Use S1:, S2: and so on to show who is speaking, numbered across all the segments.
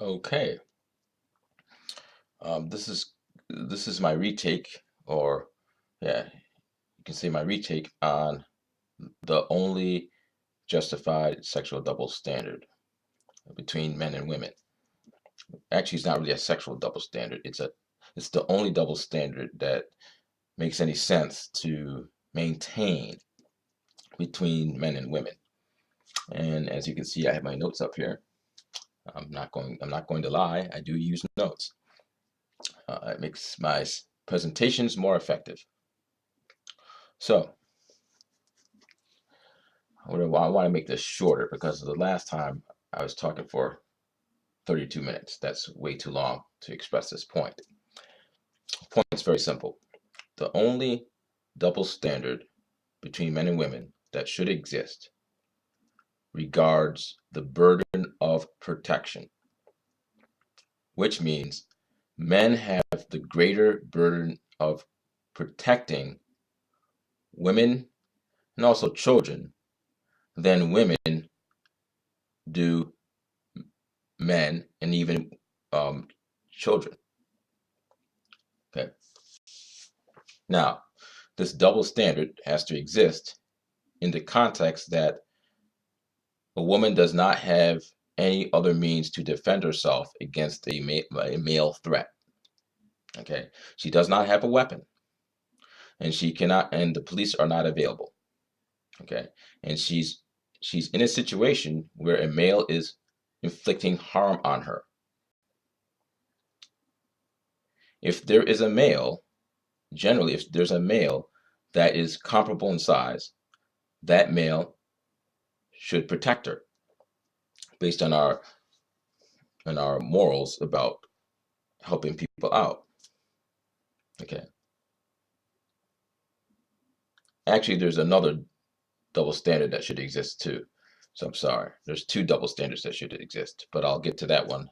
S1: Okay, this is my retake, or yeah, you can say my retake on the only justified sexual double standard between men and women. Actually, it's not really a sexual double standard. It's the only double standard that makes any sense to maintain between men and women. And as you can see, I have my notes up here. I'm not going to lie. I do use notes. It makes my presentations more effective. So I want to make this shorter because the last time I was talking for 32 minutes. That's way too long to express this point. The point is very simple. The only double standard between men and women that should exist regards the burden of protection, which means men have the greater burden of protecting women and also children than women do men and even children. Okay. Now, this double standard has to exist in the context that a woman does not have any other means to defend herself against a male threat. Okay. She does not have a weapon, and she cannot, and the police are not available. Okay. And she's in a situation where a male is inflicting harm on her. If there is a male, generally, if there's a male that is comparable in size, that male should protect her based on our morals about helping people out. Okay. Actually, there's another double standard that should exist too. So I'm sorry. There's two double standards that should exist, but I'll get to that one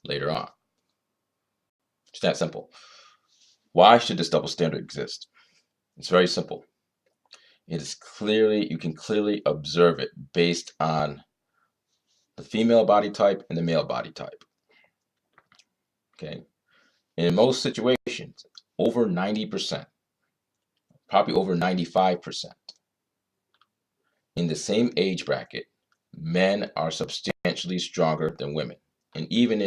S1: later on. It's that simple. Why should this double standard exist? It's very simple. It is clearly, you can clearly observe it based on the female body type and the male body type. Okay. In most situations, over 90%, probably over 95%, in the same age bracket, men are substantially stronger than women. And even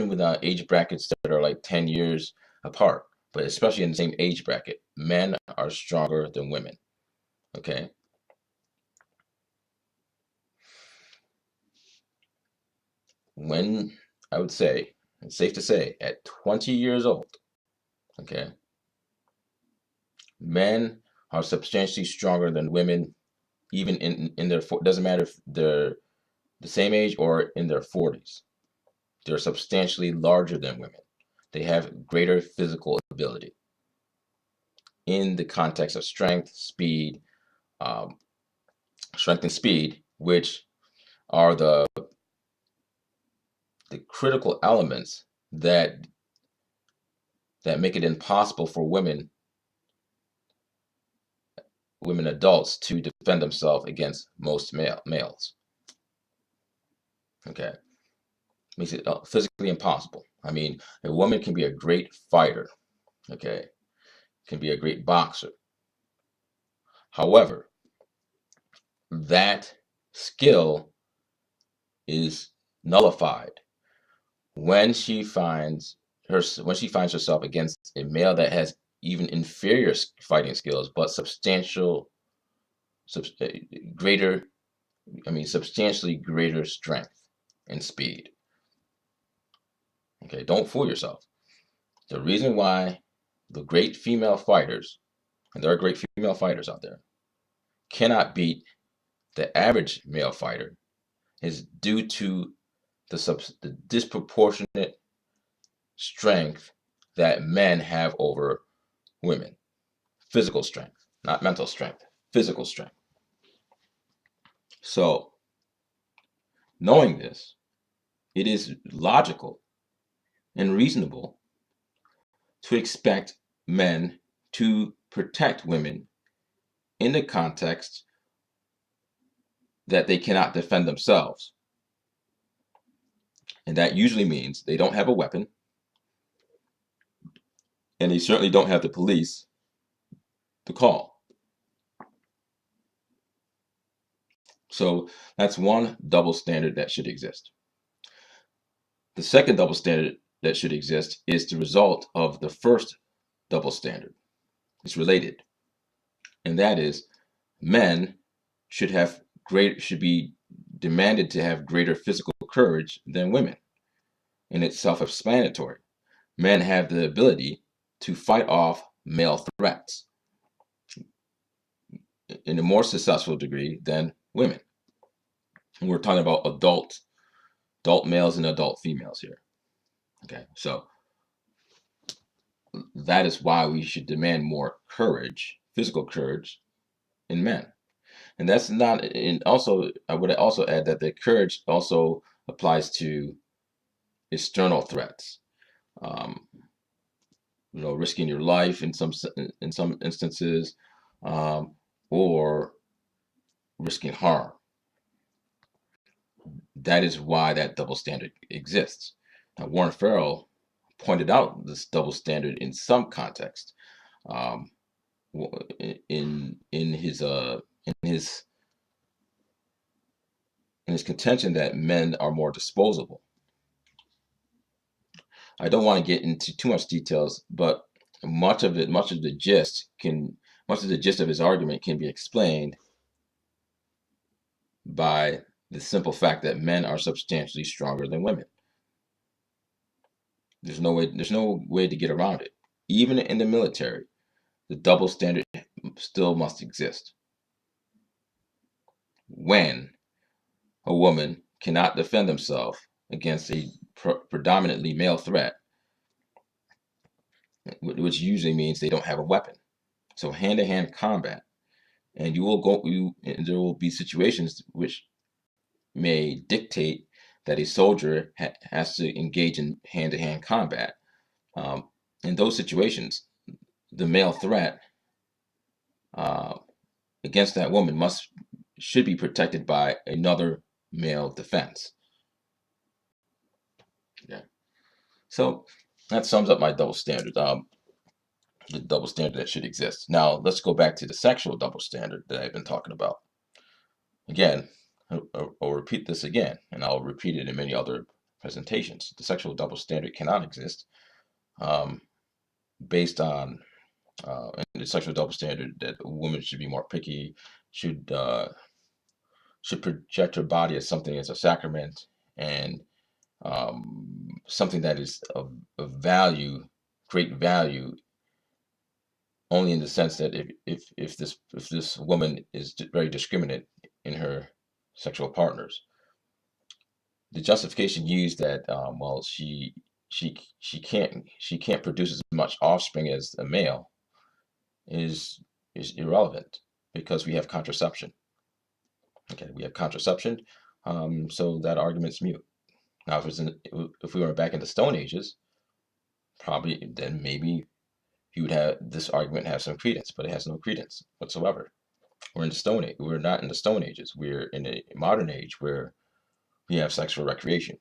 S1: with age brackets that are like 10 years apart, but especially in the same age bracket, men are stronger than women. Okay. When I would say, it's safe to say, at 20 years old, okay, men are substantially stronger than women, even in their, doesn't matter if they're the same age or in their 40s. They're substantially larger than women. They have greater physical ability in the context of um, strength and speed, which are the critical elements that make it impossible for women adults to defend themselves against most males. Okay, makes it physically impossible. I mean, a woman can be a great fighter. Okay, can be a great boxer. However, that skill is nullified when when she finds herself against a male that has even inferior fighting skills, but sub, uh, greater, substantially greater strength and speed. Okay, don't fool yourself. The reason why the great female fighters, and there are great female fighters out there, cannot beat the average male fighter is due to the disproportionate strength that men have over women. Physical strength, not mental strength, physical strength. So, knowing this, it is logical and reasonable to expect men to protect women in the context that they cannot defend themselves. And that usually means they don't have a weapon, and they certainly don't have the police to call. So that's one double standard that should exist. The second double standard that should exist is the result of the first double standard. It's related, and that is men should be demanded to have greater physical courage than women. And it's self-explanatory. Men have the ability to fight off male threats in a more successful degree than women. And we're talking about adult males and adult females here. Okay, so that is why we should demand more courage, physical courage, in men. And that's not, and also, I would also add that the courage also applies to external threats. Um, risking your life in some instances, or risking harm. That is why that double standard exists. Now, Warren Farrell pointed out this double standard in some context, um, in his contention that men are more disposable. I don't want to get into too much details, but much of the gist of his argument can be explained by the simple fact that men are substantially stronger than women. There's no way to get around it. Even in the military, the double standard still must exist. When a woman cannot defend themselves against a predominantly male threat, which usually means they don't have a weapon. So hand-to-hand combat, and there will be situations which may dictate that a soldier has to engage in hand-to-hand combat. In those situations, the male threat uh, against that woman should be protected by another male defense. Yeah. So that sums up my double standard. The double standard that should exist. Now let's go back to the sexual double standard that I've been talking about. Again, I'll repeat this again, and I'll repeat it in many other presentations. The sexual double standard cannot exist based on the sexual double standard that a woman should be more picky, should project her body as something as a sacrament, and something that is of value, great value, only in the sense that if this woman is very discriminate in her sexual partners. The justification used that well, she can't produce as much offspring as a male is irrelevant, because we have contraception. Okay, we have contraception, so that argument's mute. Now, if we were back in the Stone Ages, probably then maybe you would have this argument have some credence, but it has no credence whatsoever. We're in the Stone Age. We're not in the Stone Ages. We're in a modern age where we have sexual recreation.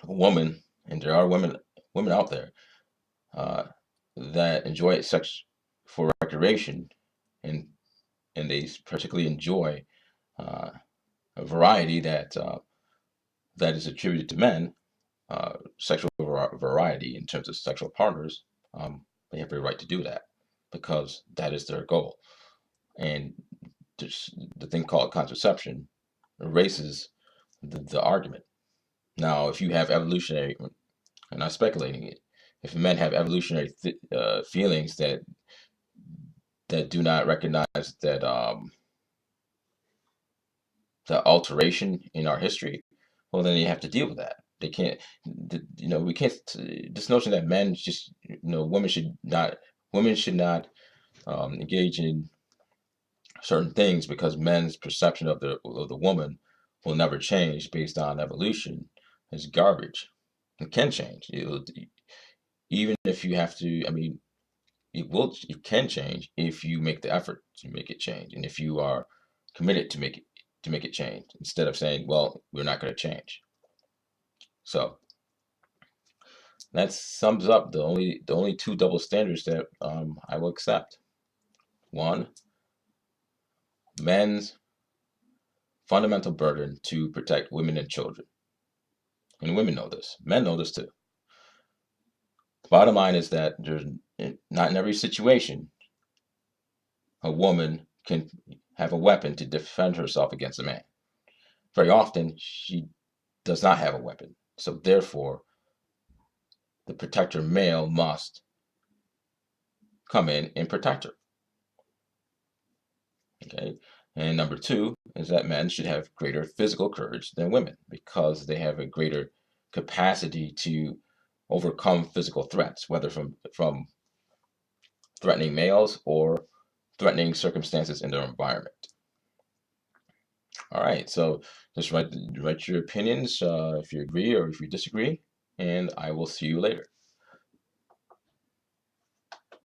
S1: A woman, and there are women out there that enjoy sex for recreation, and they particularly enjoy a variety that is attributed to men, sexual variety in terms of sexual partners. They have every right to do that because that is their goal. And the thing called contraception erases the argument. Now, if you have evolutionary, I'm not speculating it, if men have evolutionary feelings that do not recognize that the alteration in our history, well, then you have to deal with that. They can't, we can't. This notion that men just, women should not engage in certain things because men's perception of the woman will never change based on evolution is garbage. It can change. Even if you have to. I mean, it can change if you make the effort to make it change, and if you are committed to make it change, instead of saying, well, we're not going to change. So that sums up the only two double standards that I will accept. One, men's fundamental burden to protect women and children. And women know this. Men know this too. The bottom line is that there's not in every situation a woman can have a weapon to defend herself against a man. Very often she does not have a weapon. So therefore, the protector male must come in and protect her. Okay. And number two is that men should have greater physical courage than women because they have a greater capacity to overcome physical threats, whether from threatening males or threatening circumstances in their environment. All right, so just write your opinions if you agree or if you disagree, and I will see you later.